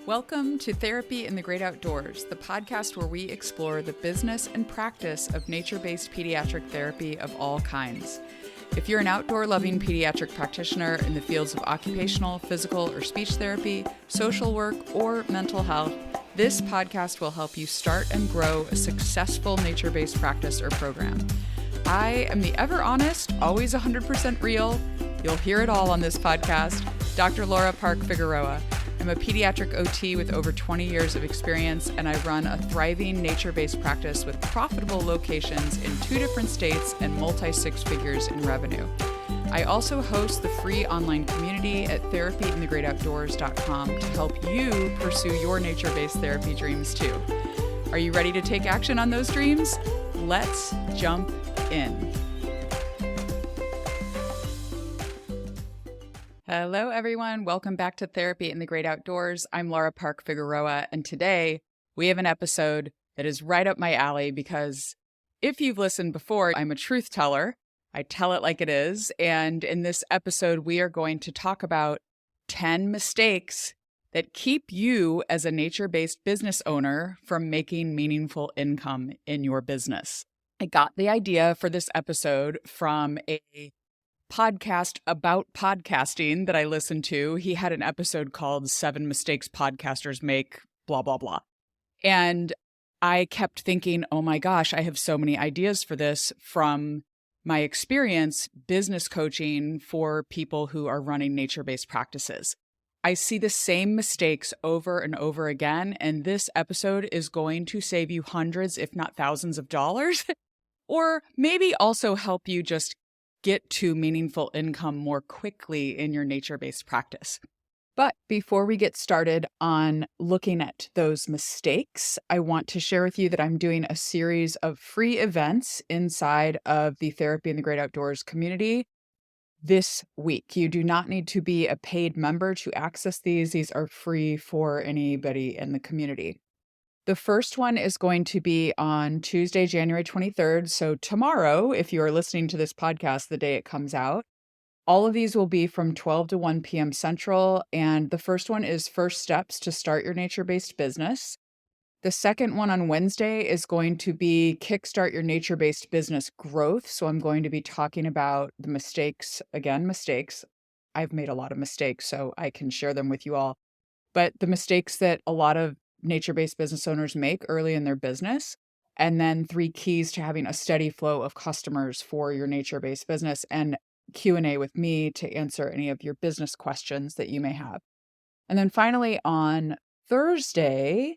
Welcome to Therapy in the Great Outdoors, the podcast where we explore the business and practice of nature-based pediatric therapy of all kinds. If you're an outdoor-loving pediatric practitioner in the fields of occupational, physical, or speech therapy, social work, or mental health, this podcast will help you start and grow a successful nature-based practice or program. I am the ever honest, always 100% real, you'll hear it all on this podcast, Dr. Laura Park Figueroa. I'm a pediatric OT with over 20 years of experience, and I run a thriving nature-based practice with profitable locations in 2 different states and multi-six figures in revenue. I also host the free online community at therapyinthegreatoutdoors.com to help you pursue your nature-based therapy dreams too. Are you ready to take action on those dreams? Let's jump in. Hello, everyone. Welcome back to Therapy in the Great Outdoors. I'm Laura Park Figueroa, and today we have an episode that is right up my alley because if you've listened before, I'm a truth teller. I tell it like it is, and in this episode, we are going to talk about 10 mistakes that keep you as a nature-based business owner from making meaningful income in your business. I got the idea for this episode from a podcast about podcasting that I listened to. He had an episode called 7 Mistakes Podcasters Make, blah, blah, blah. And I kept thinking, oh my gosh, I have so many ideas for this from my experience business coaching for people who are running nature-based practices. I see the same mistakes over and over again, and this episode is going to save you hundreds, if not thousands of dollars, or maybe also help you just get to meaningful income more quickly in your nature-based practice. But before we get started on looking at those mistakes, I want to share with you that I'm doing a series of free events inside of the Therapy in the Great Outdoors community this week. You do not need to be a paid member to access these. These are free for anybody in the community. The first one is going to be on Tuesday, January 23rd. So tomorrow, if you are listening to this podcast the day it comes out, all of these will be from 12 to 1 p.m. Central. And the first one is First Steps to Start Your Nature-Based Business. The second one on Wednesday is going to be Kickstart Your Nature-Based Business Growth. So I'm going to be talking about the mistakes. I've made a lot of mistakes, so I can share them with you all. But the mistakes that a lot of nature-based business owners make early in their business, and then 3 keys to having a steady flow of customers for your nature-based business, and Q&A with me to answer any of your business questions that you may have. And then finally, on Thursday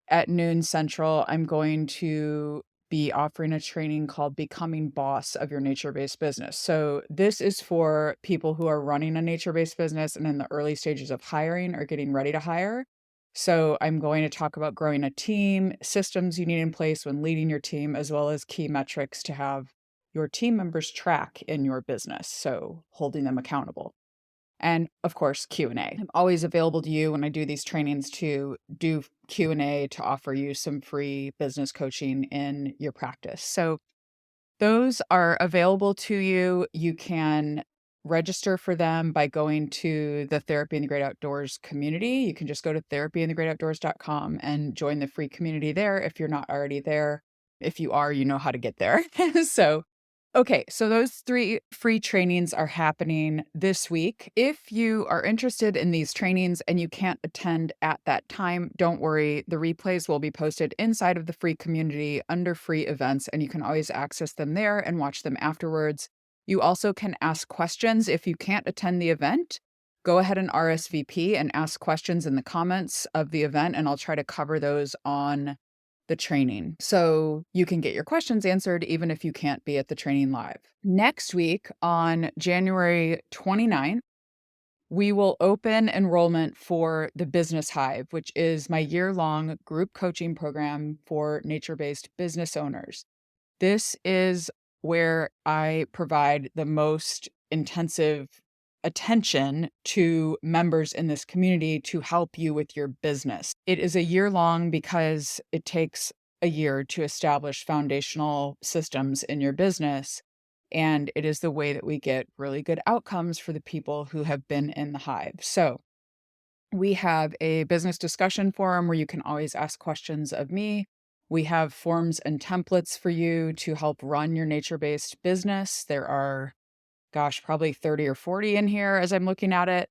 at noon Central, I'm going to be offering a training called Becoming Boss of Your Nature-Based Business. So this is for people who are running a nature-based business and in the early stages of hiring or getting ready to hire. So I'm going to talk about growing a team, systems you need in place when leading your team, as well as key metrics to have your team members track in your business. So holding them accountable. And of course, Q&A. I'm always available to you when I do these trainings to do Q&A to offer you some free business coaching in your practice. So those are available to you. You can register for them by going to the Therapy in the Great Outdoors community. You can just go to therapyinthegreatoutdoors.com and join the free community there if you're not already there. If you are, you know how to get there. So those 3 free trainings are happening this week. If you are interested in these trainings and you can't attend at that time, don't worry. The replays will be posted inside of the free community under free events, and you can always access them there and watch them afterwards. You also can ask questions if you can't attend the event. Go ahead and RSVP and ask questions in the comments of the event, and I'll try to cover those on the training. So you can get your questions answered even if you can't be at the training live. Next week on January 29th, we will open enrollment for the Business Hive, which is my year-long group coaching program for nature-based business owners. This is where I provide the most intensive attention to members in this community to help you with your business. It is a year long because it takes a year to establish foundational systems in your business. And it is the way that we get really good outcomes for the people who have been in the hive. So We have a business discussion forum where you can always ask questions of me. We have forms and templates for you to help run your nature-based business. There are, gosh, probably 30 or 40 in here as I'm looking at it.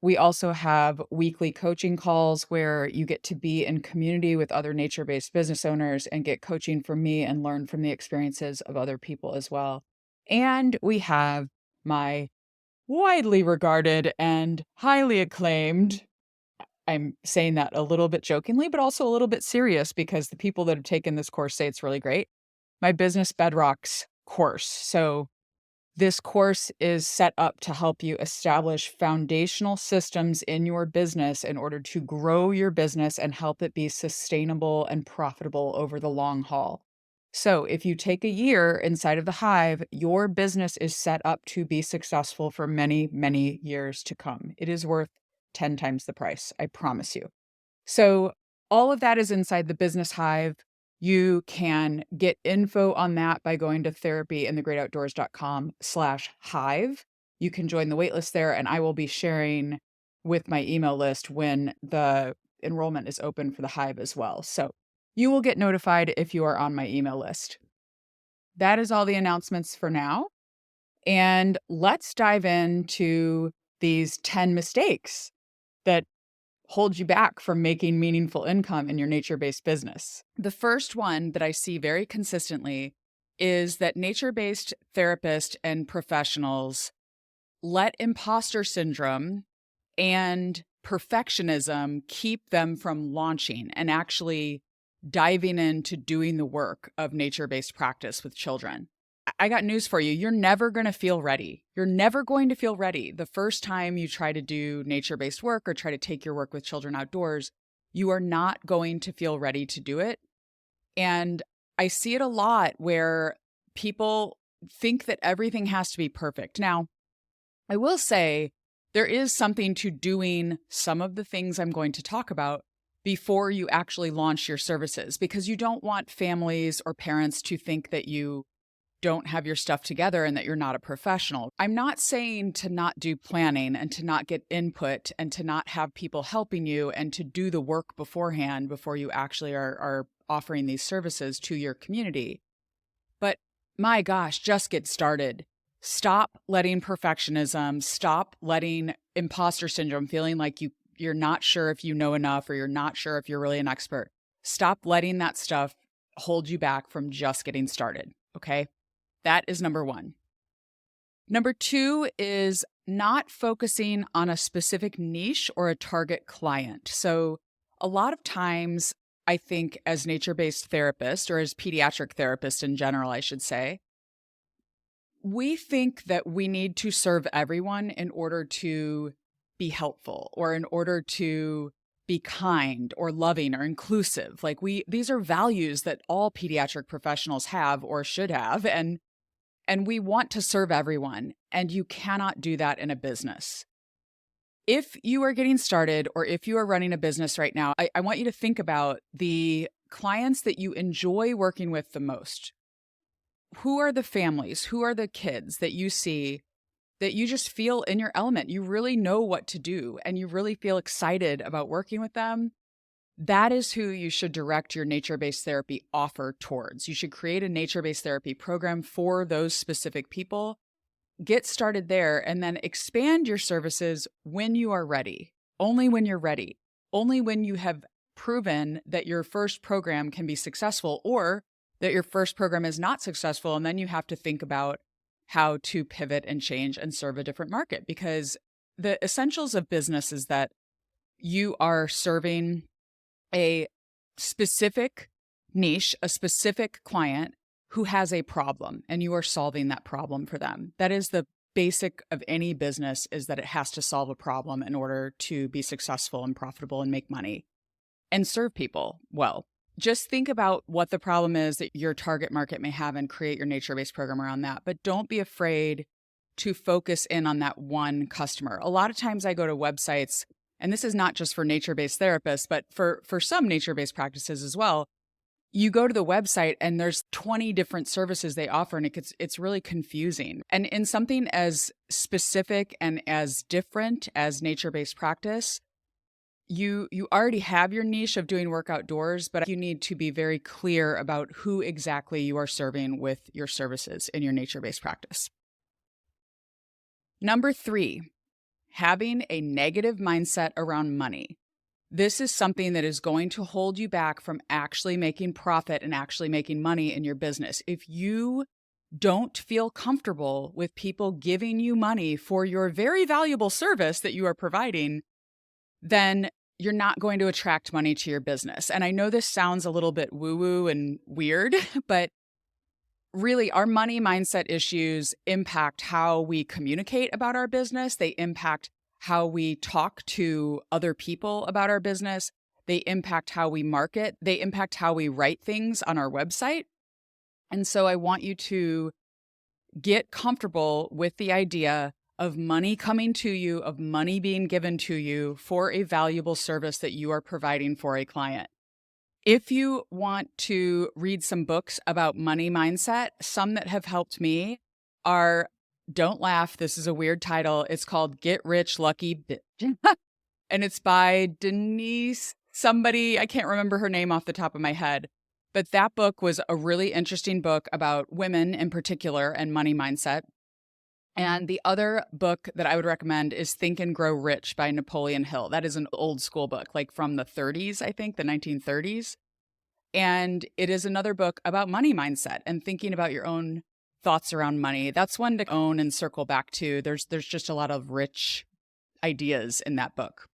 We also have weekly coaching calls where you get to be in community with other nature-based business owners and get coaching from me and learn from the experiences of other people as well. And we have my widely regarded and highly acclaimed, I'm saying that a little bit jokingly, but also a little bit serious because the people that have taken this course say it's really great, my Business Bedrocks course. So this course is set up to help you establish foundational systems in your business in order to grow your business and help it be sustainable and profitable over the long haul. So, if you take a year inside of the Hive, your business is set up to be successful for many, many years to come. It is worth 10 times the price, I promise you. So, all of that is inside the Business Hive. You can get info on that by going to therapyinthegreatoutdoors.com/hive. You can join the waitlist there, and I will be sharing with my email list when the enrollment is open for the Hive as well. So you will get notified if you are on my email list. That is all the announcements for now. And let's dive into these 10 mistakes that hold you back from making meaningful income in your nature-based business. The first one that I see very consistently is that nature-based therapists and professionals let imposter syndrome and perfectionism keep them from launching and actually diving into doing the work of nature-based practice with children. I got news for you. You're never going to feel ready. You're never going to feel ready. The first time you try to do nature-based work or try to take your work with children outdoors, you are not going to feel ready to do it. And I see it a lot where people think that everything has to be perfect. Now, I will say there is something to doing some of the things I'm going to talk about before you actually launch your services, because you don't want families or parents to think that you don't have your stuff together and that you're not a professional. I'm not saying to not do planning and to not get input and to not have people helping you and to do the work beforehand before you actually are offering these services to your community. But my gosh, just get started. Stop letting perfectionism, stop letting imposter syndrome, feeling like you're not sure if you know enough or you're not sure if you're really an expert. Stop letting that stuff hold you back from just getting started, okay? That is number one. Number two is not focusing on a specific niche or a target client. So a lot of times, I think as nature-based therapists, or as pediatric therapists in general, I should say, we think that we need to serve everyone in order to be helpful or in order to be kind or loving or inclusive. Like these are values that all pediatric professionals have or should have. And we want to serve everyone, and you cannot do that in a business. If you are getting started or if you are running a business right now, I want you to think about the clients that you enjoy working with the most. Who are the families? Who are the kids that you see that you just feel in your element? You really know what to do, and you really feel excited about working with them. That is who you should direct your nature-based therapy offer towards. You should create a nature-based therapy program for those specific people. Get started there and then expand your services when you are ready. Only when you're ready. Only when you have proven that your first program can be successful or that your first program is not successful. And then you have to think about how to pivot and change and serve a different market, because the essentials of business is that you are serving a specific niche, a specific client who has a problem, and you are solving that problem for them. That is the basic of any business, is that it has to solve a problem in order to be successful and profitable and make money and serve people well. Just think about what the problem is that your target market may have and create your nature-based program around that. But don't be afraid to focus in on that one customer. A lot of times I go to websites, and this is not just for nature-based therapists, but for some nature-based practices as well. You go to the website and there's 20 different services they offer, and it's really confusing. And in something as specific and as different as nature-based practice, you already have your niche of doing work outdoors, but you need to be very clear about who exactly you are serving with your services in your nature-based practice. Number 3, having a negative mindset around money. This is something that is going to hold you back from actually making profit and actually making money in your business. If you don't feel comfortable with people giving you money for your very valuable service that you are providing, then you're not going to attract money to your business. And I know this sounds a little bit woo-woo and weird, but really our money mindset issues impact how we communicate about our business. They impact how we talk to other people about our business. They impact how we market. They impact how we write things on our website. And so I want you to get comfortable with the idea of money coming to you, of money being given to you for a valuable service that you are providing for a client. If you want to read some books about money mindset, some that have helped me are, don't laugh, this is a weird title. It's called Get Rich Lucky Bitch. And it's by Denise somebody, I can't remember her name off the top of my head. But that book was a really interesting book about women in particular and money mindset. And the other book that I would recommend is Think and Grow Rich by Napoleon Hill. That is an old school book, like from the 30s, I think, the 1930s. And it is another book about money mindset and thinking about your own thoughts around money. That's one to own and circle back to. There's just a lot of rich ideas in that book.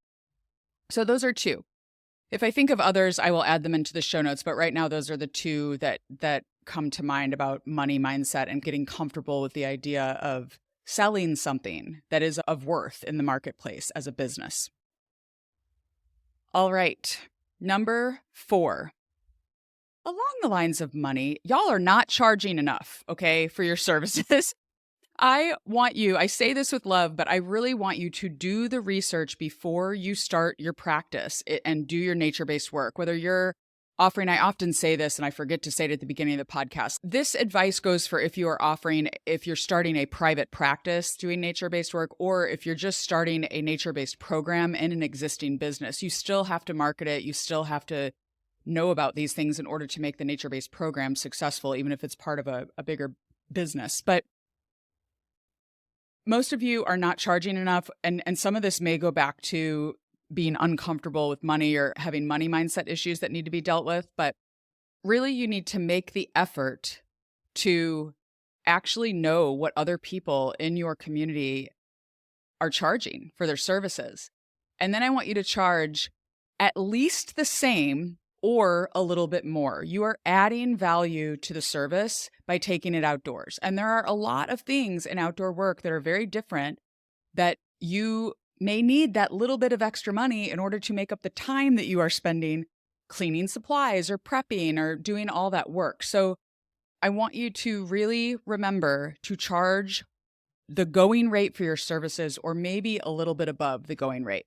So those are 2. If I think of others, I will add them into the show notes. But right now, those are the 2 that come to mind about money mindset and getting comfortable with the idea of selling something that is of worth in the marketplace as a business. All right. Number 4. Along the lines of money, y'all are not charging enough, okay, for your services. I say this with love, but I really want you to do the research before you start your practice and do your nature-based work. Whether you're offering, I often say this and I forget to say it at the beginning of the podcast. This advice goes for if you're starting a private practice doing nature-based work, or if you're just starting a nature-based program in an existing business. You still have to market it. You still have to know about these things in order to make the nature-based program successful, even if it's part of a bigger business. But most of you are not charging enough, and some of this may go back to being uncomfortable with money or having money mindset issues that need to be dealt with. But really, you need to make the effort to actually know what other people in your community are charging for their services. And then I want you to charge at least the same or a little bit more. You are adding value to the service by taking it outdoors. And there are a lot of things in outdoor work that are very different that you may need that little bit of extra money in order to make up the time that you are spending cleaning supplies or prepping or doing all that work. So I want you to really remember to charge the going rate for your services, or maybe a little bit above the going rate.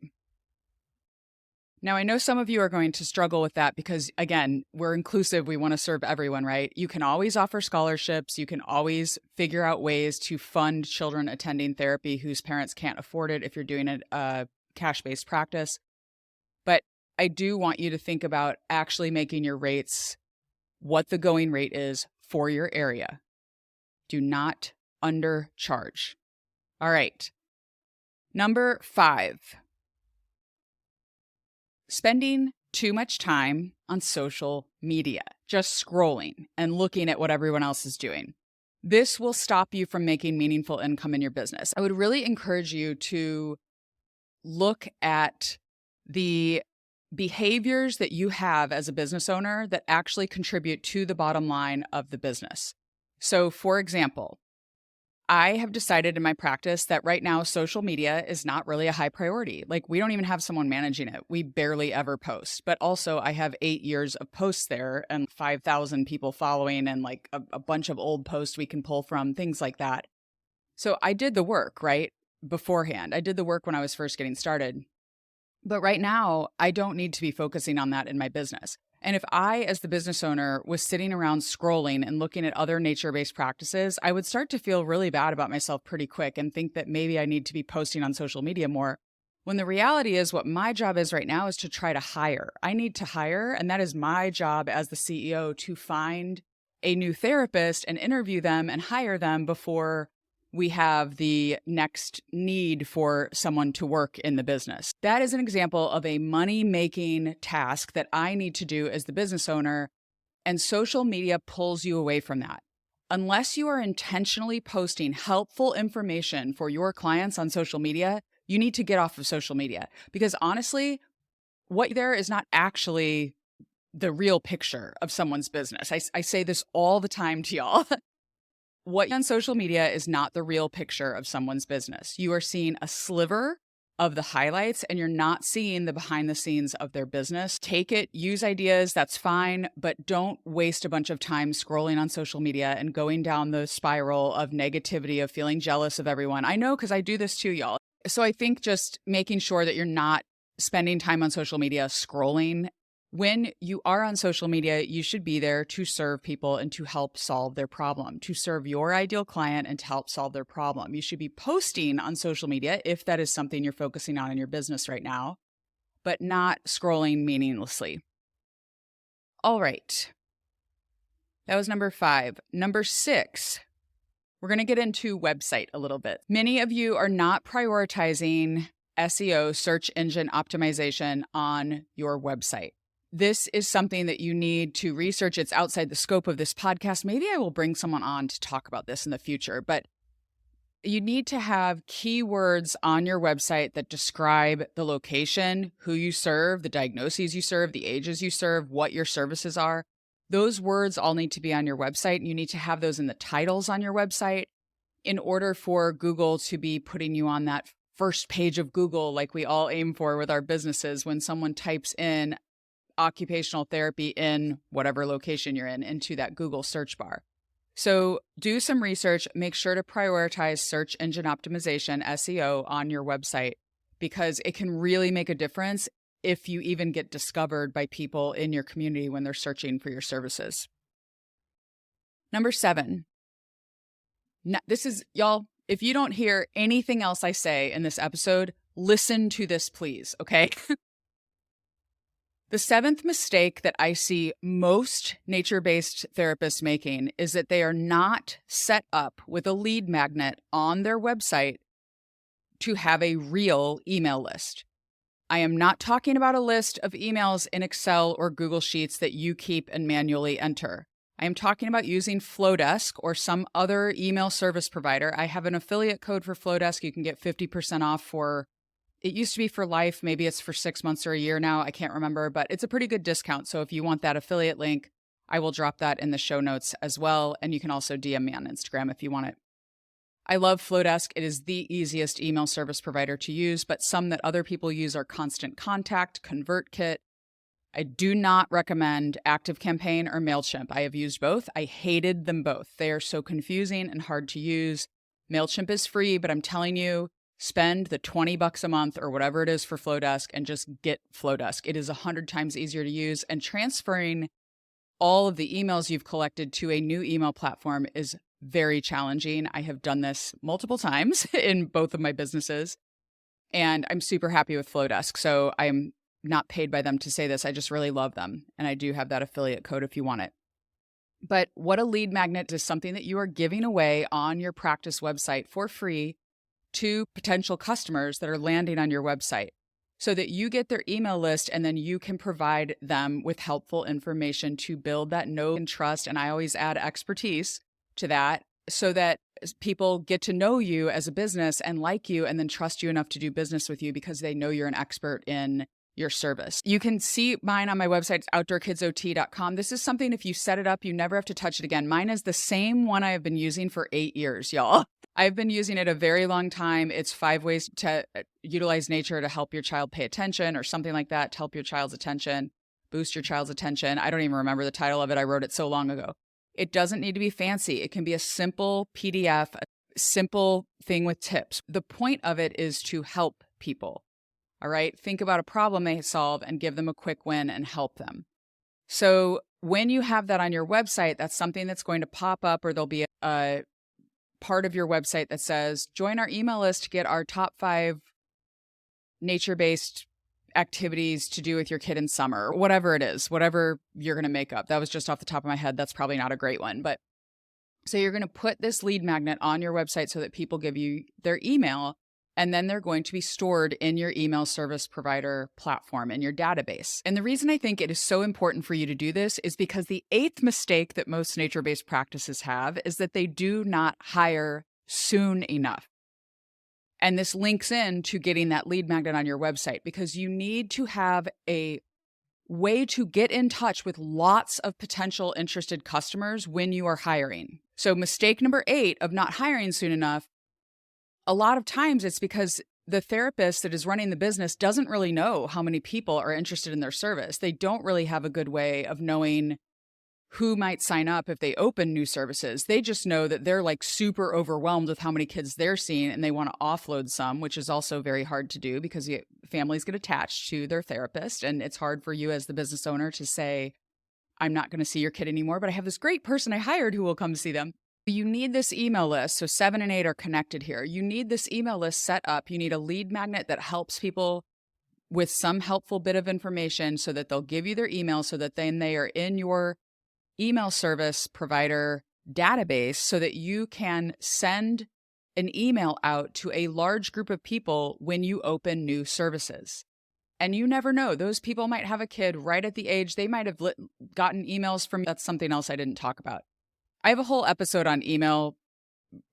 Now, I know some of you are going to struggle with that because, again, we're inclusive. We want to serve everyone, right? You can always offer scholarships. You can always figure out ways to fund children attending therapy whose parents can't afford it if you're doing a cash-based practice. But I do want you to think about actually making your rates what the going rate is for your area. Do not undercharge. All right. Number 5. Spending too much time on social media, just scrolling and looking at what everyone else is doing. This will stop you from making meaningful income in your business. I would really encourage you to look at the behaviors that you have as a business owner that actually contribute to the bottom line of the business. So, for example, I have decided in my practice that right now social media is not really a high priority. Like, we don't even have someone managing it. We barely ever post. But also I have 8 years of posts there and 5,000 people following and like a bunch of old posts we can pull from, things like that. So I did the work, right? Beforehand. I did the work when I was first getting started. But right now, I don't need to be focusing on that in my business. And if I, as the business owner, was sitting around scrolling and looking at other nature-based practices, I would start to feel really bad about myself pretty quick and think that maybe I need to be posting on social media more. When the reality is what my job is right now is to try to hire. I need to hire, and that is my job as the CEO to find a new therapist and interview them and hire them before we have the next need for someone to work in the business. That is an example of a money-making task that I need to do as the business owner, and social media pulls you away from that. Unless you are intentionally posting helpful information for your clients on social media, you need to get off of social media, because honestly, what there is not actually the real picture of someone's business. I say this all the time to y'all. What on social media is not the real picture of someone's business. You are seeing a sliver of the highlights and you're not seeing the behind the scenes of their business. Take it, use ideas, that's fine, but don't waste a bunch of time scrolling on social media and going down the spiral of negativity, of feeling jealous of everyone. I know, because I do this too, y'all. So I think just making sure that you're not spending time on social media scrolling. When you are on social media, you should be there to serve people and to help solve their problem, to serve your ideal client and to help solve their problem. You should be posting on social media if that is something you're focusing on in your business right now, but not scrolling meaninglessly. All right. That was number 5. Number 6, we're going to get into website a little bit. Many of you are not prioritizing SEO, search engine optimization, on your website. This is something that you need to research. It's outside the scope of this podcast. Maybe I will bring someone on to talk about this in the future, but you need to have keywords on your website that describe the location, who you serve, the diagnoses you serve, the ages you serve, what your services are. Those words all need to be on your website. You need to have those in the titles on your website in order for Google to be putting you on that first page of Google, like we all aim for with our businesses. When someone types in occupational therapy in whatever location you're in into that Google search bar. So do some research, make sure to prioritize search engine optimization, SEO, on your website, because it can really make a difference if you even get discovered by people in your community when they're searching for your services. Number 7. This is, y'all, if you don't hear anything else I say in this episode, listen to this, please, okay? The 7th mistake that I see most nature-based therapists making is that they are not set up with a lead magnet on their website to have a real email list. I am not talking about a list of emails in Excel or Google Sheets that you keep and manually enter. I am talking about using Flowdesk or some other email service provider. I have an affiliate code for Flowdesk. You can get 50% off for, it used to be for life. Maybe it's for 6 months or a year now. I can't remember, but it's a pretty good discount. So if you want that affiliate link, I will drop that in the show notes as well. And you can also DM me on Instagram if you want it. I love Flowdesk. It is the easiest email service provider to use, but some that other people use are Constant Contact, ConvertKit. I do not recommend ActiveCampaign or MailChimp. I have used both. I hated them both. They are so confusing and hard to use. MailChimp is free, but I'm telling you, spend the $20 a month or whatever it is for Flowdesk and just get Flowdesk. It is 100 times easier to use, and transferring all of the emails you've collected to a new email platform is very challenging. I have done this multiple times in both of my businesses, and I'm super happy with Flowdesk. So I'm not paid by them to say this. I just really love them. And I do have that affiliate code if you want it. But what a lead magnet is something that you are giving away on your practice website for free to potential customers that are landing on your website, so that you get their email list and then you can provide them with helpful information to build that know and trust. And I always add expertise to that so that people get to know you as a business and like you and then trust you enough to do business with you because they know you're an expert in your service. You can see mine on my website, it's outdoorkidsot.com. This is something, if you set it up, you never have to touch it again. Mine is the same one I have been using for 8 years, y'all. I've been using it a very long time. It's 5 ways to utilize nature to help your child pay attention, or something like that, to help your child's attention, boost your child's attention. I don't even remember the title of it. I wrote it so long ago. It doesn't need to be fancy. It can be a simple PDF, a simple thing with tips. The point of it is to help people. All right. Think about a problem they solve and give them a quick win and help them. So when you have that on your website, that's something that's going to pop up, or there'll be a part of your website that says, join our email list to get our top 5 nature-based activities to do with your kid in summer, whatever it is, whatever you're going to make up. That was just off the top of my head. That's probably not a great one. But so you're going to put this lead magnet on your website so that people give you their email, and then they're going to be stored in your email service provider platform in your database. And the reason I think it is so important for you to do this is because the eighth mistake that most nature-based practices have is that they do not hire soon enough. And this links in to getting that lead magnet on your website, because you need to have a way to get in touch with lots of potential interested customers when you are hiring. So mistake number 8 of not hiring soon enough, a lot of times it's because the therapist that is running the business doesn't really know how many people are interested in their service. They don't really have a good way of knowing who might sign up if they open new services. They just know that they're like super overwhelmed with how many kids they're seeing, and they want to offload some, which is also very hard to do because families get attached to their therapist. And it's hard for you as the business owner to say, I'm not going to see your kid anymore, but I have this great person I hired who will come see them. You need this email list. So 7 and 8 are connected here. You need this email list set up. You need a lead magnet that helps people with some helpful bit of information so that they'll give you their email, so that then they are in your email service provider database so that you can send an email out to a large group of people when you open new services. And you never know. Those people might have a kid right at the age they might have gotten emails from. That's something else I didn't talk about. I have a whole episode on email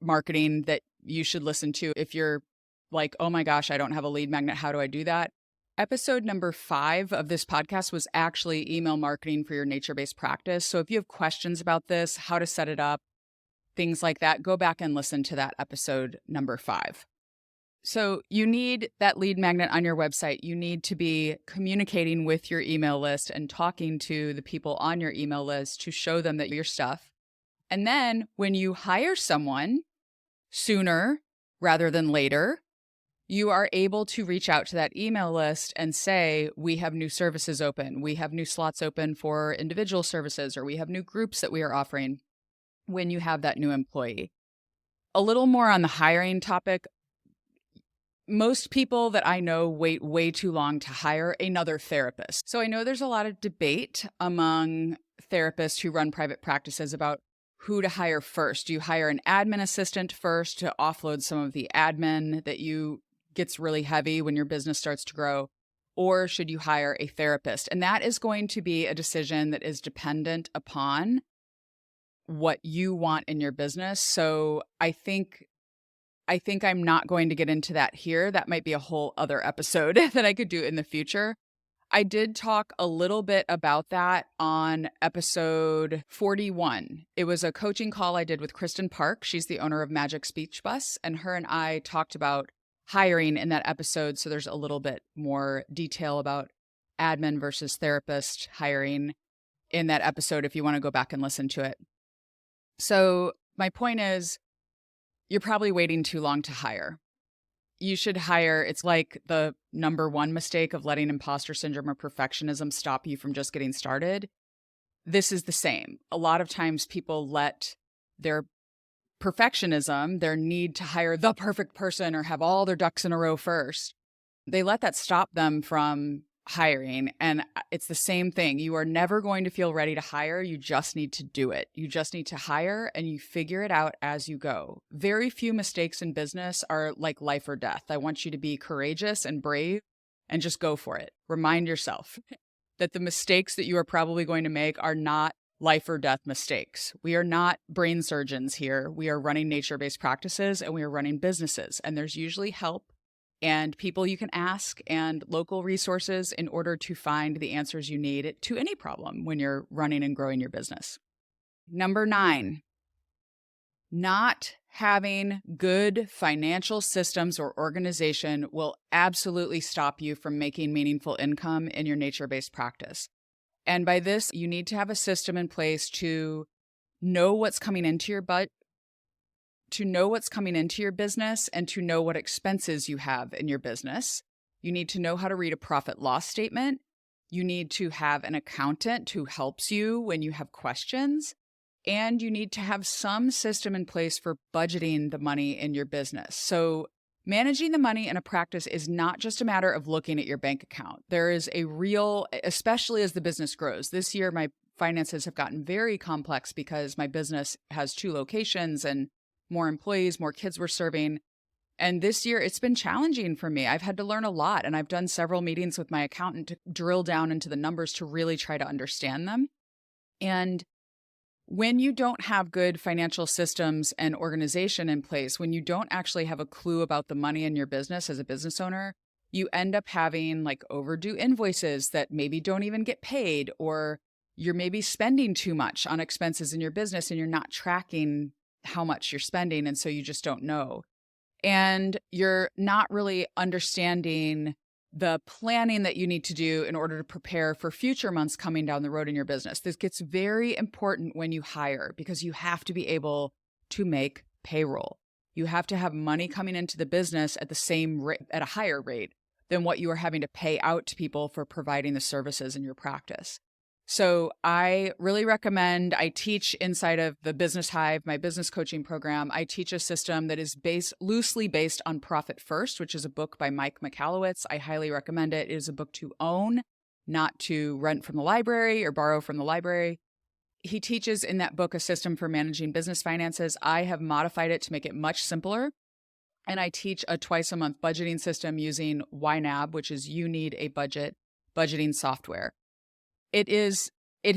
marketing that you should listen to if you're like, oh my gosh, I don't have a lead magnet. How do I do that? Episode number 5 of this podcast was actually email marketing for your nature-based practice. So if you have questions about this, how to set it up, things like that, go back and listen to that episode number 5. So you need that lead magnet on your website. You need to be communicating with your email list and talking to the people on your email list to show them that your stuff. And then when you hire someone sooner rather than later, you are able to reach out to that email list and say, we have new services open. We have new slots open for individual services, or we have new groups that we are offering when you have that new employee. A little more on the hiring topic. Most people that I know wait way too long to hire another therapist. So I know there's a lot of debate among therapists who run private practices about who to hire first. Do you hire an admin assistant first to offload some of the admin that gets really heavy when your business starts to grow? Or should you hire a therapist? And that is going to be a decision that is dependent upon what you want in your business. So I think I'm not going to get into that here. That might be a whole other episode that I could do in the future. I did talk a little bit about that on episode 41. It was a coaching call I did with Kristen Park. She's the owner of Magic Speech Bus, and her and I talked about hiring in that episode. So there's a little bit more detail about admin versus therapist hiring in that episode if you want to go back and listen to it. So my point is, you're probably waiting too long to hire. You should hire. It's like the number 1 mistake of letting imposter syndrome or perfectionism stop you from just getting started. This is the same. A lot of times people let their perfectionism, their need to hire the perfect person or have all their ducks in a row first, they let that stop them from hiring. And it's the same thing. You are never going to feel ready to hire. You just need to do it. You just need to hire, and you figure it out as you go. Very few mistakes in business are like life or death. I want you to be courageous and brave and just go for it. Remind yourself that the mistakes that you are probably going to make are not life or death mistakes. We are not brain surgeons here. We are running nature-based practices, and we are running businesses. And there's usually help and people you can ask and local resources in order to find the answers you need to any problem when you're running and growing your business. Number 9, not having good financial systems or organization will absolutely stop you from making meaningful income in your nature-based practice. And by this, you need to have a system in place to know what's coming into your business and to know what expenses you have in your business. You need to know how to read a profit loss statement. You need to have an accountant who helps you when you have questions. And you need to have some system in place for budgeting the money in your business. So Managing the money in a practice is not just a matter of looking at your bank account. There is a real, especially as the business grows. This year, my finances have gotten very complex because my business has 2 locations and more employees, more kids we're serving. And this year, it's been challenging for me. I've had to learn a lot, and I've done several meetings with my accountant to drill down into the numbers to really try to understand them. And when you don't have good financial systems and organization in place, when you don't actually have a clue about the money in your business as a business owner, you end up having like overdue invoices that maybe don't even get paid, or you're maybe spending too much on expenses in your business and you're not tracking how much you're spending. And so you just don't know. And you're not really understanding the planning that you need to do in order to prepare for future months coming down the road in your business. This gets very important when you hire because you have to be able to make payroll. You have to have money coming into the business at the same rate, at a higher rate than what you are having to pay out to people for providing the services in your practice. So I really recommend, I teach inside of the Business Hive, my business coaching program. I teach a system that is loosely based on Profit First, which is a book by Mike Michalowicz. I highly recommend it. It is a book to own, not to rent from the library or borrow from the library. He teaches in that book a system for managing business finances. I have modified it to make it much simpler. And I teach a twice-a-month budgeting system using YNAB, which is You Need a Budget budgeting software. It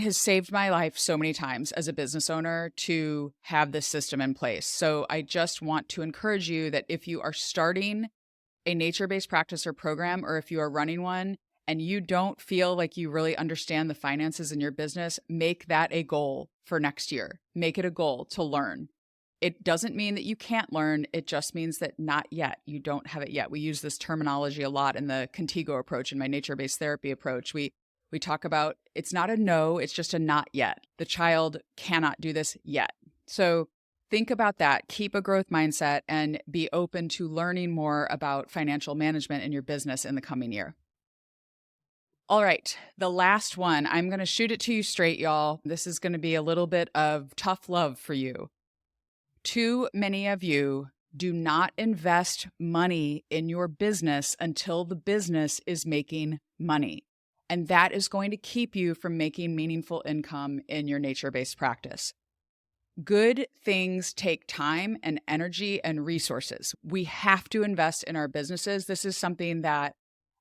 has saved my life so many times as a business owner to have this system in place. So I just want to encourage you that if you are starting a nature-based practice or program, or if you are running one and you don't feel like you really understand the finances in your business, make that a goal for next year. Make it a goal to learn. It doesn't mean that you can't learn. It just means that not yet. You don't have it yet. We use this terminology a lot in the TGO approach, in my nature-based therapy approach. We talk about it's not a no, it's just a not yet. The child cannot do this yet. So think about that. Keep a growth mindset and be open to learning more about financial management in your business in the coming year. All right, the last one. I'm going to shoot it to you straight, y'all. This is going to be a little bit of tough love for you. Too many of you do not invest money in your business until the business is making money. And that is going to keep you from making meaningful income in your nature-based practice. Good things take time and energy and resources. We have to invest in our businesses. This is something that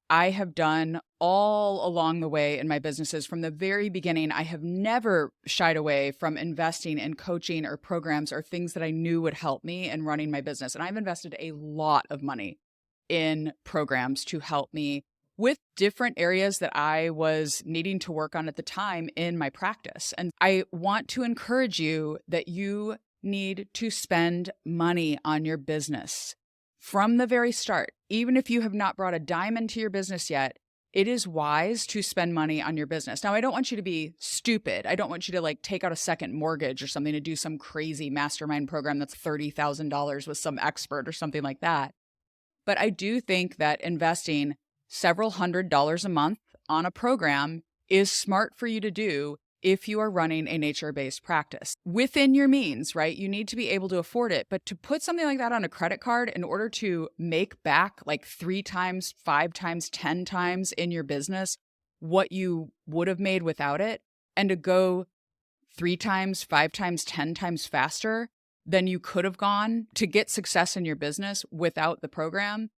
I have done all along the way in my businesses. From the very beginning, I have never shied away from investing in coaching or programs or things that I knew would help me in running my business. And I've invested a lot of money in programs to help me with different areas that I was needing to work on at the time in my practice. And I want to encourage you that you need to spend money on your business from the very start. Even if you have not brought a dime into your business yet, it is wise to spend money on your business. Now, I don't want you to be stupid. I don't want you to like take out a second mortgage or something to do some crazy mastermind program that's $30,000 with some expert or something like that. But I do think that investing several $100s a month on a program is smart for you to do if you are running a nature-based practice within your means, right? You need to be able to afford it. But to put something like that on a credit card in order to make back like 3 times, 5 times, 10 times in your business what you would have made without it, and to go 3 times, 5 times, 10 times faster than you could have gone to get success in your business without the program,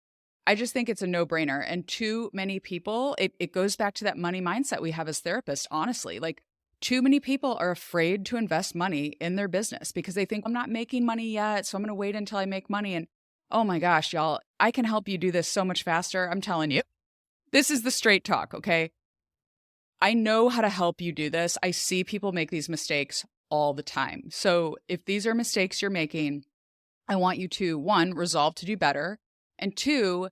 I just think it's a no-brainer. And too many people, it goes back to that money mindset we have as therapists, honestly. Like, too many people are afraid to invest money in their business because they think, I'm not making money yet, so I'm going to wait until I make money. And oh my gosh, y'all, I can help you do this so much faster. I'm telling you. This is the straight talk, okay? I know how to help you do this. I see people make these mistakes all the time. So if these are mistakes you're making, I want you to, 1, resolve to do better. And 2,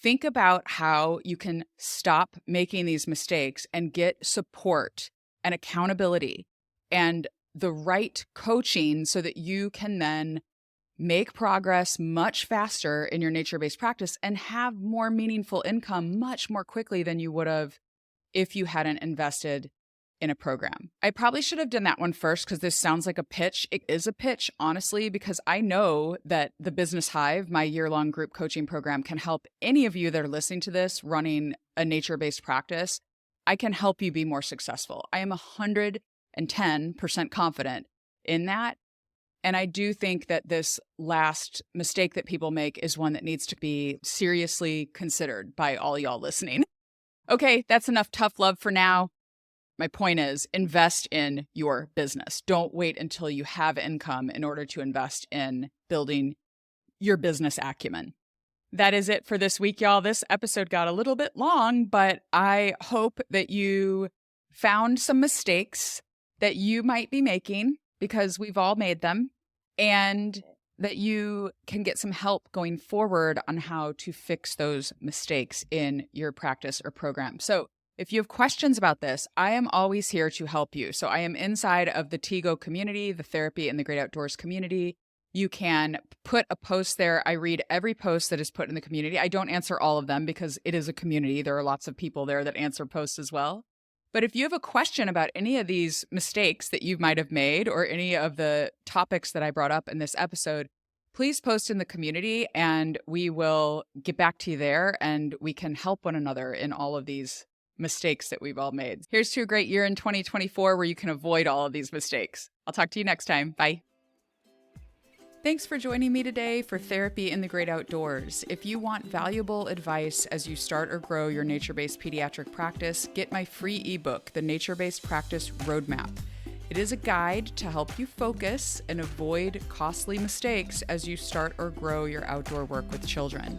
think about how you can stop making these mistakes and get support and accountability and the right coaching so that you can then make progress much faster in your nature-based practice and have more meaningful income much more quickly than you would have if you hadn't invested in a program. I probably should have done that one first because this sounds like a pitch. It is a pitch, honestly, because I know that the Business Hive, my year-long group coaching program, can help any of you that are listening to this running a nature-based practice. I can help you be more successful. I am 110% confident in that. And I do think that this last mistake that people make is one that needs to be seriously considered by all y'all listening. Okay, that's enough tough love for now. My point is, invest in your business. Don't wait until you have income in order to invest in building your business acumen. That is it for this week, y'all. This episode got a little bit long, but I hope that you found some mistakes that you might be making, because we've all made them, and that you can get some help going forward on how to fix those mistakes in your practice or program. So if you have questions about this, I am always here to help you. So I am inside of the TGO community, the Therapy in the Great Outdoors community. You can put a post there. I read every post that is put in the community. I don't answer all of them because it is a community. There are lots of people there that answer posts as well. But if you have a question about any of these mistakes that you might have made or any of the topics that I brought up in this episode, please post in the community and we will get back to you there and we can help one another in all of these mistakes that we've all made. Here's to a great year in 2024 where you can avoid all of these mistakes. I'll talk to you next time. Bye. Thanks for joining me today for Therapy in the Great Outdoors. If you want valuable advice as you start or grow your nature-based pediatric practice, get my free ebook, The Nature-Based Practice Roadmap. It is a guide to help you focus and avoid costly mistakes as you start or grow your outdoor work with children.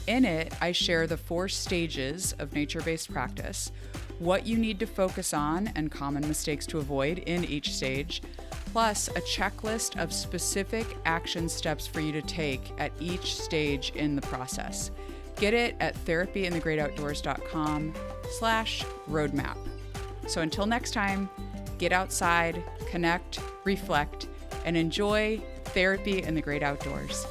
In it, I share the 4 stages of nature-based practice, what you need to focus on and common mistakes to avoid in each stage, plus a checklist of specific action steps for you to take at each stage in the process. Get it at therapyinthegreatoutdoors.com/roadmap. So until next time, get outside, connect, reflect, and enjoy therapy in the great outdoors.